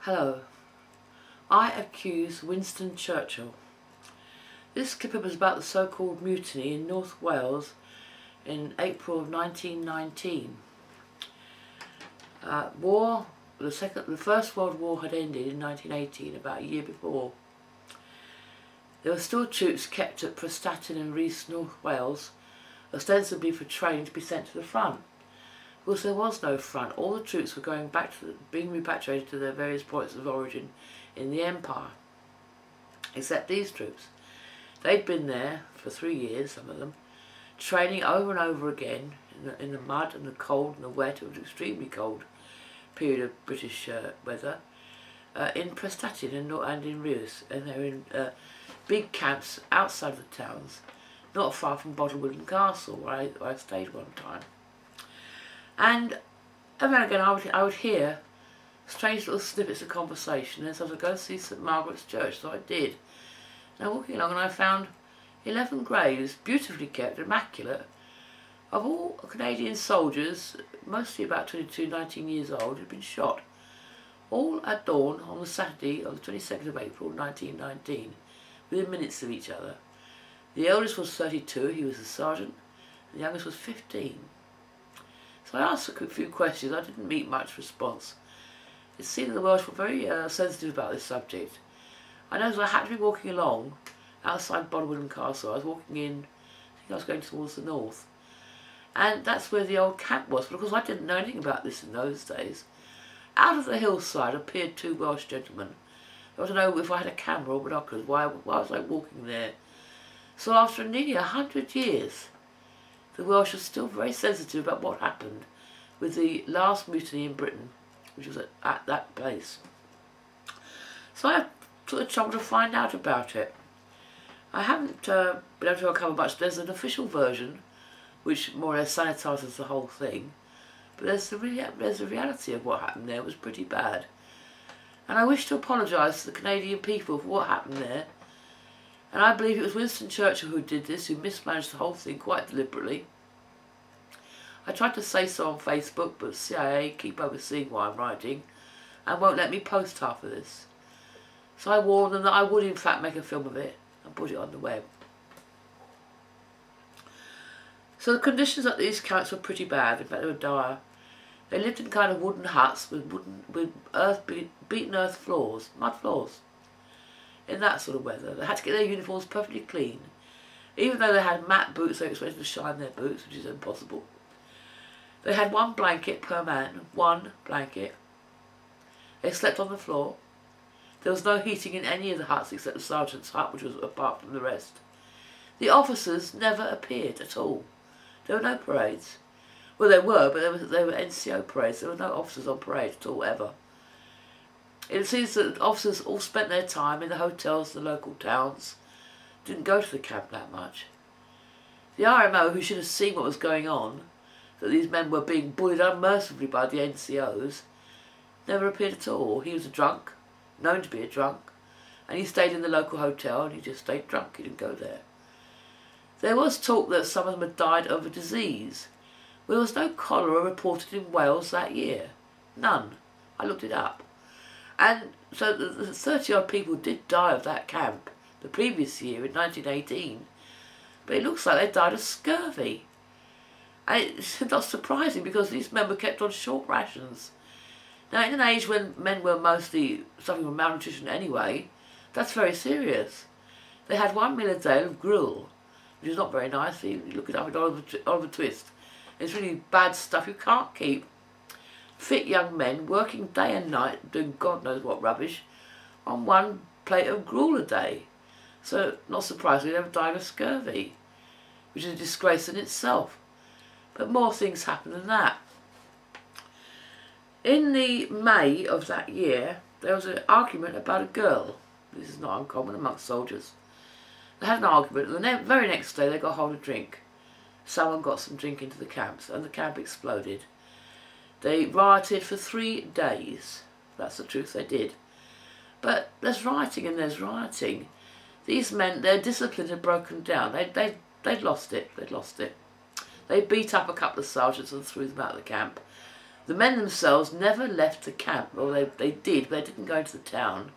Hello, I accuse Winston Churchill. This clip was about the so-called mutiny in North Wales in April of 1919. The First World War had ended in 1918, about a year before. There were still troops kept at Prestatyn and Rhys, North Wales, ostensibly for training to be sent to the front. Of course, there was no front. All the troops were being repatriated to their various points of origin in the Empire, except these troops. They'd been there for 3 years, some of them, training over and over again in the mud and the cold and the wet. It was an extremely cold period of British weather in Prestatyn and in Rhys, and they were in big camps outside the towns, not far from Bottlewood Castle, where I stayed one time. And every now and again I would hear strange little snippets of conversation, and so I would go and see St Margaret's Church, so I did. Now walking along, and I found 11 graves, beautifully kept, immaculate, of all Canadian soldiers, mostly about 22, 19 years old, who'd been shot, all at dawn on the Saturday of the 22nd of April 1919, within minutes of each other. The eldest was 32, he was a sergeant, and the youngest was 15. So I asked a few questions. I didn't meet much response. It seemed that the Welsh were very sensitive about this subject. I noticed I had to be walking along outside Bottlewood Castle. I was walking in, I think I was going towards the north. And that's where the old camp was. But of course I didn't know anything about this in those days. Out of the hillside appeared 2 Welsh gentlemen. I wanted to know if I had a camera or binoculars. Why was I walking there? So after nearly 100 years, the Welsh are still very sensitive about what happened with the last mutiny in Britain, which was at that place. So I took the trouble to find out about it. I haven't been able to uncover much. There's an official version, which more or less sanitises the whole thing, but there's the reality of what happened there. It was pretty bad. And I wish to apologise to the Canadian people for what happened there. And I believe it was Winston Churchill who did this, who mismanaged the whole thing quite deliberately. I tried to say so on Facebook, but CIA keep overseeing what I'm writing and won't let me post half of this. So I warned them that I would in fact make a film of it and put it on the web. So the conditions at these camps were pretty bad. In fact, they were dire. They lived in kind of wooden huts with beaten earth floors, mud floors. In that sort of weather, they had to get their uniforms perfectly clean. Even though they had matte boots, they were expected to shine their boots, which is impossible. They had 1 blanket per man, 1 blanket. They slept on the floor. There was no heating in any of the huts except the sergeant's hut, which was apart from the rest. The officers never appeared at all. There were no parades. Well, there were, but they were NCO parades. There were no officers on parade at all, ever. It seems that officers all spent their time in the hotels in the local towns, didn't go to the camp that much. The RMO, who should have seen what was going on, that these men were being bullied unmercifully by the NCOs, never appeared at all. He was a drunk, known to be a drunk, and he stayed in the local hotel and he just stayed drunk, he didn't go there. There was talk that some of them had died of a disease. Well, there was no cholera reported in Wales that year. None. I looked it up. And so the 30-odd people did die of that camp the previous year in 1918, but it looks like they died of scurvy. And it's not surprising because these men were kept on short rations. Now, in an age when men were mostly suffering from malnutrition anyway, that's very serious. They had 1 meal a day of gruel, which is not very nice. You look it up in Oliver Twist. It's really bad stuff you can't keep. Fit young men working day and night, doing God knows what rubbish, on 1 plate of gruel a day. So, not surprisingly, they were dying of scurvy, which is a disgrace in itself. But more things happened than that. In the May of that year, there was an argument about a girl. This is not uncommon amongst soldiers. They had an argument, and the very next day they got hold of drink. Someone got some drink into the camps, and the camp exploded. They rioted for 3 days. That's the truth, they did. But there's rioting and there's rioting. These men, their discipline had broken down. They'd lost it. They'd lost it. They beat up a couple of sergeants and threw them out of the camp. The men themselves never left the camp, or they did, but they didn't go into the town.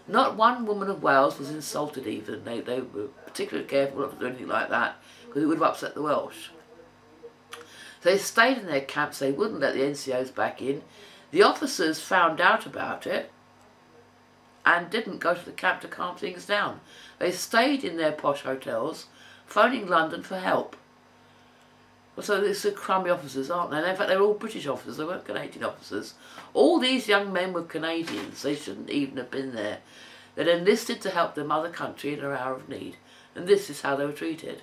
Not one woman of Wales was insulted even. They were particularly careful not to do anything like that, because it would have upset the Welsh. So they stayed in their camps. They wouldn't let the NCOs back in. The officers found out about it and didn't go to the camp to calm things down. They stayed in their posh hotels, phoning London for help. So these are crummy officers, aren't they? And in fact, they were all British officers. They weren't Canadian officers. All these young men were Canadians. They shouldn't even have been there. They'd enlisted to help their mother country in her hour of need. And this is how they were treated.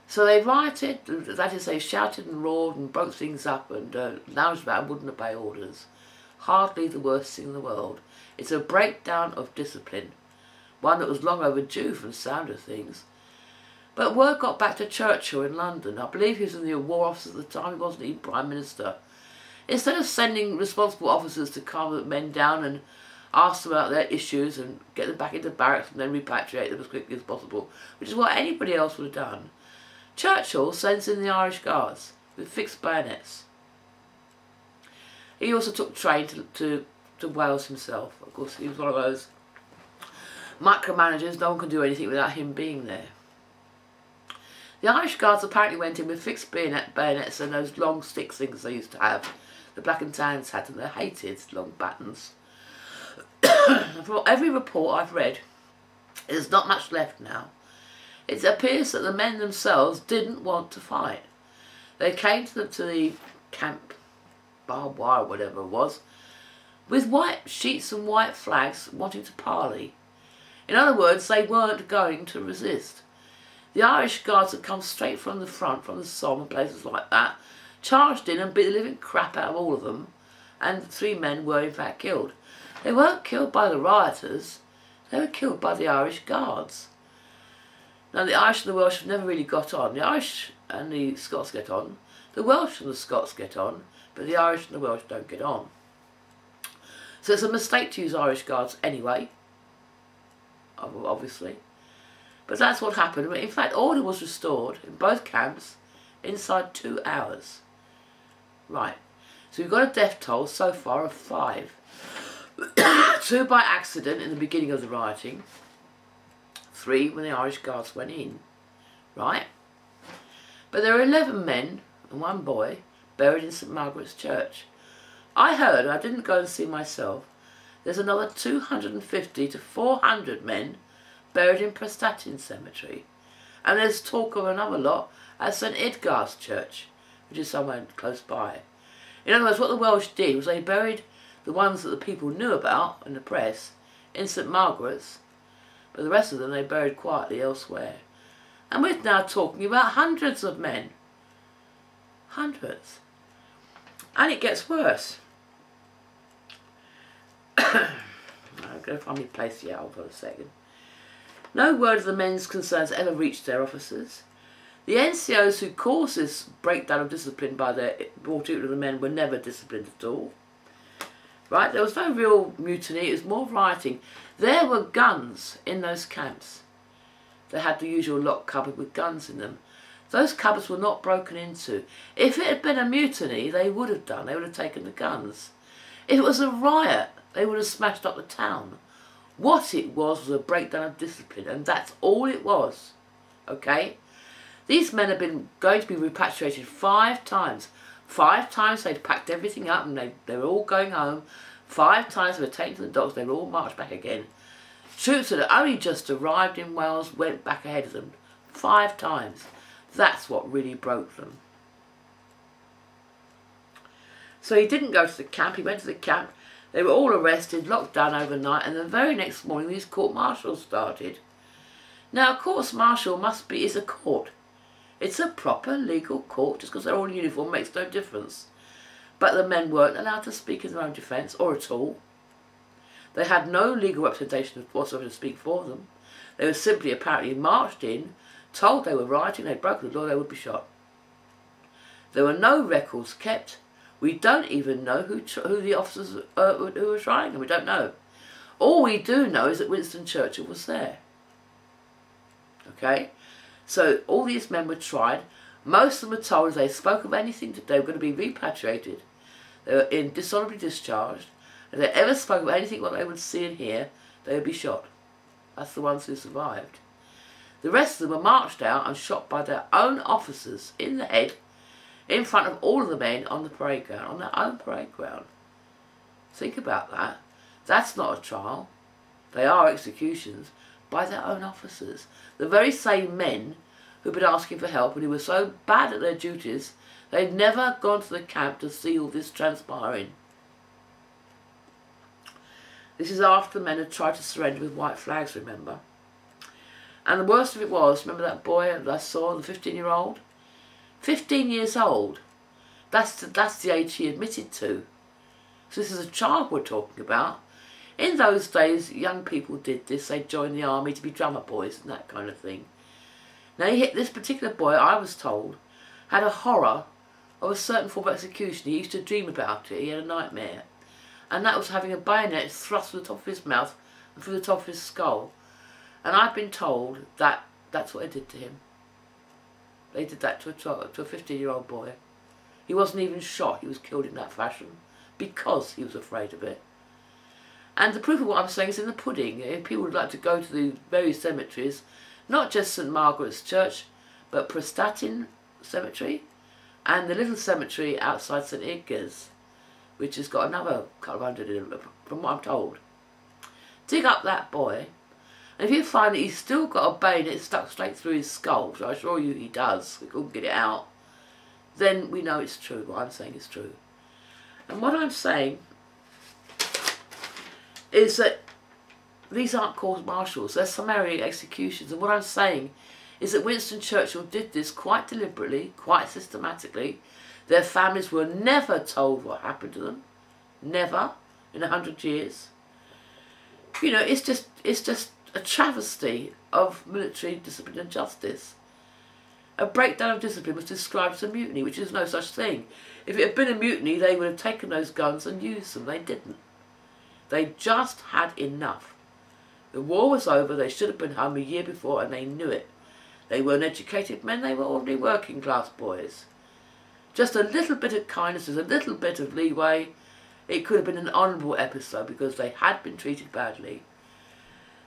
So they rioted, that is, they shouted and roared and broke things up and lounged about and wouldn't obey orders. Hardly the worst thing in the world. It's a breakdown of discipline. One that was long overdue from the sound of things. But word got back to Churchill in London. I believe he was in the War Office at the time. He wasn't even Prime Minister. Instead of sending responsible officers to calm the men down and ask them about their issues and get them back into barracks and then repatriate them as quickly as possible, which is what anybody else would have done, Churchill sends in the Irish Guards with fixed bayonets. He also took train to Wales himself. Of course, he was one of those micromanagers. No one can do anything without him being there. The Irish Guards apparently went in with fixed bayonets and those long stick things they used to have. The Black and Tans had, and they hated long batons. From every report I've read, there's not much left now. It appears that the men themselves didn't want to fight. They came to the camp, barbed wire, whatever it was, with white sheets and white flags wanting to parley. In other words, they weren't going to resist. The Irish Guards had come straight from the front, from the Somme and places like that, charged in and beat the living crap out of all of them, and 3 men were in fact killed. They weren't killed by the rioters, they were killed by the Irish Guards. Now the Irish and the Welsh have never really got on. The Irish and the Scots get on, the Welsh and the Scots get on, but the Irish and the Welsh don't get on. So it's a mistake to use Irish Guards anyway, obviously. But that's what happened. In fact, order was restored in both camps inside 2 hours. Right. So we've got a death toll so far of 5. 2 by accident in the beginning of the rioting. 3 when the Irish Guards went in. Right. But there are 11 men and 1 boy buried in St Margaret's Church. I heard, I didn't go and see myself, there's another 250 to 400 men buried in Prestatyn Cemetery, and there's talk of another lot at St Edgar's Church, which is somewhere close by. In other words, what the Welsh did was they buried the ones that the people knew about in the press in St Margaret's, but the rest of them they buried quietly elsewhere. And we're now talking about hundreds of men. Hundreds. And it gets worse. I'm going to find my place here, hold on a second. No word of the men's concerns ever reached their officers. The NCOs who caused this breakdown of discipline by their brought out of the men were never disciplined at all. Right? There was no real mutiny, it was more rioting. There were guns in those camps. They had the usual locked cupboard with guns in them. Those cupboards were not broken into. If it had been a mutiny, they would have done. They would have taken the guns. If it was a riot, they would have smashed up the town. What it was a breakdown of discipline, and that's all it was. Okay? These men have been going to be repatriated 5 times. 5 times they'd packed everything up and they were all going home. 5 times they were taken to the docks, they were all marched back again. Troops that had only just arrived in Wales went back ahead of them. 5 times. That's what really broke them. So he didn't go to the camp, he went to the camp. They were all arrested, locked down overnight, and the very next morning these court-martials started. Now a court-martial is a court. It's a proper legal court. Just because they're all in uniform makes no difference. But the men weren't allowed to speak in their own defence, or at all. They had no legal representation whatsoever to speak for them. They were simply apparently marched in, told they were rioting, they'd broken the law, they would be shot. There were no records kept. We don't even know who the officers who were trying them. We don't know. All we do know is that Winston Churchill was there. Okay? So all these men were tried. Most of them were told if they spoke of anything that they were going to be repatriated, they were dishonourably discharged. If they ever spoke of anything what they would see and hear, they would be shot. That's the ones who survived. The rest of them were marched out and shot by their own officers in the head, in front of all of the men on the parade ground, on their own parade ground. Think about that. That's not a trial. They are executions by their own officers. The very same men who'd been asking for help and who were so bad at their duties, they'd never gone to the camp to see all this transpiring. This is after the men had tried to surrender with white flags, remember. And the worst of it was, remember that boy that I saw, the 15-year-old? 15 years old. That's the age he admitted to. So this is a child we're talking about. In those days, young people did this. They joined the army to be drummer boys and that kind of thing. Now, this particular boy, I was told, had a horror of a certain form of execution. He used to dream about it. He had a nightmare. And that was having a bayonet thrust through the top of his mouth and through the top of his skull. And I've been told that that's what they did to him. They did that to a 15-year-old boy. He wasn't even shot. He was killed in that fashion because he was afraid of it. And the proof of what I'm saying is in the pudding. If people would like to go to the various cemeteries, not just St Margaret's Church, but Prestatyn Cemetery and the little cemetery outside St Edgar's, which has got another couple of hundred in it, from what I'm told. Dig up that boy, and if you find that he's still got a bayonet stuck straight through his skull, which I assure you he does, we couldn't get it out, then we know it's true. What I'm saying is true. And what I'm saying is that these aren't court-martials, they're summary executions. And what I'm saying is that Winston Churchill did this quite deliberately, quite systematically. Their families were never told what happened to them. Never in 100 years. You know, it's just a travesty of military discipline and justice. A breakdown of discipline was described as a mutiny, which is no such thing. If it had been a mutiny, they would have taken those guns and used them. They didn't. They just had enough. The war was over, they should have been home a year before, and they knew it. They weren't educated men, they were ordinary working class boys. Just a little bit of kindness, a little bit of leeway. It could have been an honourable episode because they had been treated badly.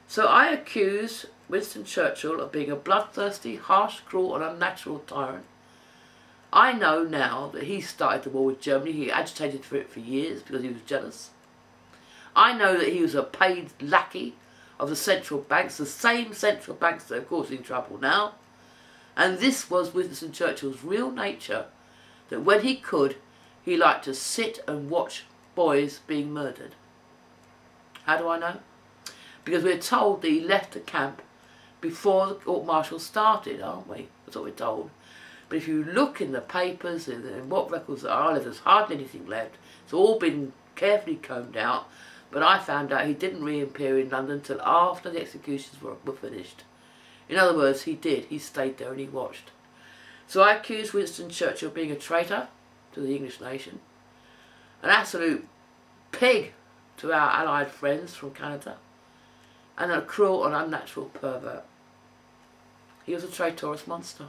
So I accuse Winston Churchill of being a bloodthirsty, harsh, cruel and unnatural tyrant. I know now that he started the war with Germany. He agitated for it for years because he was jealous. I know that he was a paid lackey of the central banks, the same central banks that are causing trouble now. And this was Winston Churchill's real nature, that when he could, he liked to sit and watch boys being murdered. How do I know? Because we're told that he left the camp before the court-martial started, aren't we? That's what we're told. But if you look in the papers and what records there are, there's hardly anything left. It's all been carefully combed out. But I found out he didn't reappear in London until after the executions were finished. In other words, he did. He stayed there and he watched. So I accuse Winston Churchill of being a traitor to the English nation, an absolute pig to our allied friends from Canada, and a cruel and unnatural pervert. He was a traitorous monster.